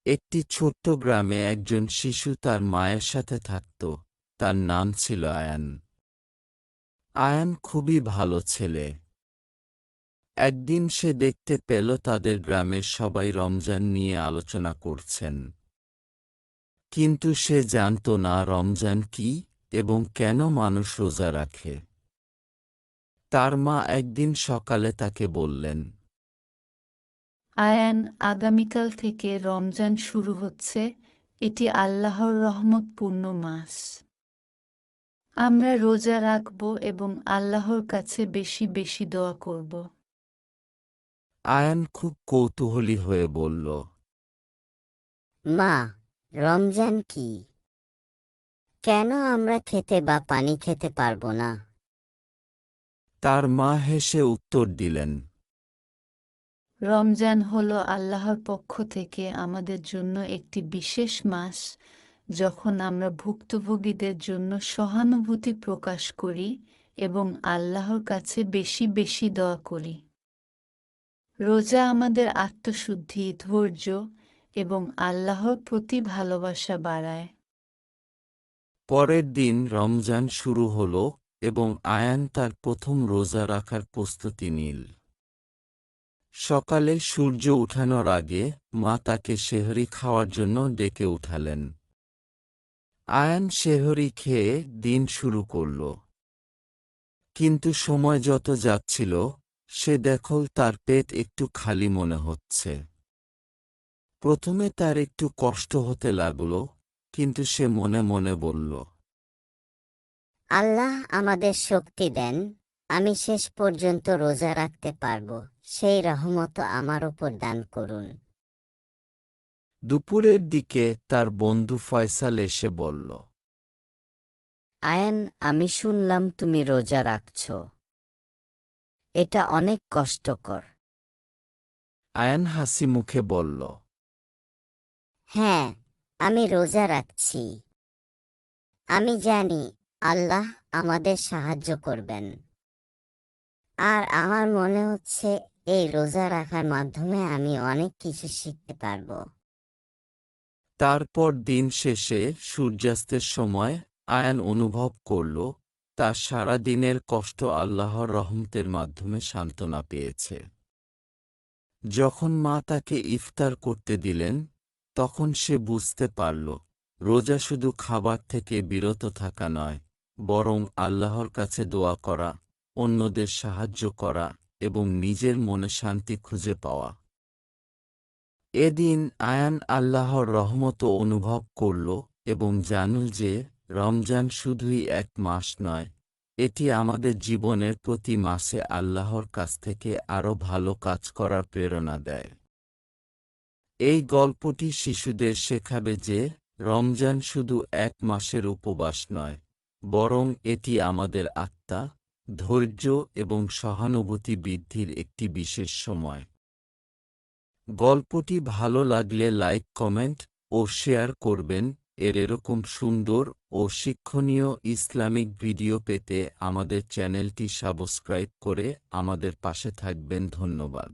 একটি ছোট্ট গ্রামে একজন শিশু তার মায়ের সাথে থাকত। তার নাম ছিল আয়ান। আয়ান খুবই ভালো ছেলে। একদিন সে দেখতে পেল তাদের গ্রামের সবাই রমজান নিয়ে আলোচনা করছেন। কিন্তু সে জানত না রমজান কি এবং কেন মানুষ রোজা রাখে। তার মা একদিন সকালে তাকে বললেন, আয়ান, আগামীকাল থেকে রমজান শুরু হচ্ছে। এটি আল্লাহর রহমতপূর্ণ মাস। আমরা রোজা রাখব এবং আল্লাহর কাছে বেশি বেশি দোয়া করব। আয়ান খুব কৌতূহলী হয়ে বলল, মা, রমজান কি? কেন আমরা খেতে বা পানি খেতে পারবো না? তার মা হেসে উত্তর দিলেন, রমজান হলো আল্লাহর পক্ষ থেকে আমাদের জন্য একটি বিশেষ মাস, যখন আমরা ভুক্তভোগীদের জন্য সহানুভূতি প্রকাশ করি এবং আল্লাহর কাছে বেশি বেশি দোয়া করি। রোজা আমাদের আত্মশুদ্ধি, ধৈর্য এবং আল্লাহর প্রতি ভালোবাসা বাড়ায়। পরের দিন রমজান শুরু হল এবং আয়ান তার প্রথম রোজা রাখার প্রস্তুতি নিল। সকালে সূর্য উঠানোর আগে মা তাকে সেহরি খাওয়ার জন্য ডেকে উঠালেন। আয়ান সেহরি খেয়ে দিন শুরু করল। কিন্তু সময় যত যাচ্ছিল সে দেখল তার পেট একটু খালি মনে হচ্ছে। প্রথমে তার একটু কষ্ট হতে লাগল, কিন্তু সে মনে মনে বলল, আল্লাহ আমাদের শক্তি দেন, আমি শেষ পর্যন্ত রোজা রাখতে পারবো, সেই রহমত আমার উপর দান করুন। দুপুরের দিকে তার বন্ধু ফয়সাল এসে বলল, আয়ান, আমি শুনলাম তুমি রোজা রাখছো। এটা অনেক কষ্টকর। আয়ান হাসি মুখে বলল, হ্যাঁ, আমি রোজা রাখছি। আমি জানি আল্লাহ আমাদের সাহায্য করবেন। আর আমার মনে হচ্ছে এই রোজা রাখার মাধ্যমে আমি অনেক কিছু শিখতে পারবো। তারপর দিন শেষে সূর্যাস্তের সময় আয়ান অনুভব করল তার সারা দিনের কষ্ট আল্লাহর রহমতের মাধ্যমে সান্ত্বনা পেয়েছে। যখন মা তাকে ইফতার করতে দিলেন, তখন সে বুঝতে পারল রোজা শুধু খাবার থেকে বিরত থাকা নয়, বরং আল্লাহর কাছে দোয়া করা, অন্যদের সাহায্য করা এবং নিজের মনে শান্তি খুঁজে পাওয়া। এদিন আয়ান আল্লাহর রহমত অনুভব করল এবং জানল যে রমজান শুধুই এক মাস নয়, এটি আমাদের জীবনের প্রতি মাসে আল্লাহর কাছ থেকে আরও ভালো কাজ করার প্রেরণা দেয়। এই গল্পটি শিশুদের শেখাবে যে রমজান শুধু এক মাসের উপবাস নয়, বরং এটি আমাদের আত্মা, ধৈর্য এবং সহানুভূতি বৃদ্ধির একটি বিশেষ সময়। গল্পটি ভালো লাগলে লাইক, কমেন্ট ও শেয়ার করবেন। এরকম সুন্দর ও শিক্ষণীয় ইসলামিক ভিডিও পেতে আমাদের চ্যানেলটি সাবস্ক্রাইব করে আমাদের পাশে থাকবেন। ধন্যবাদ।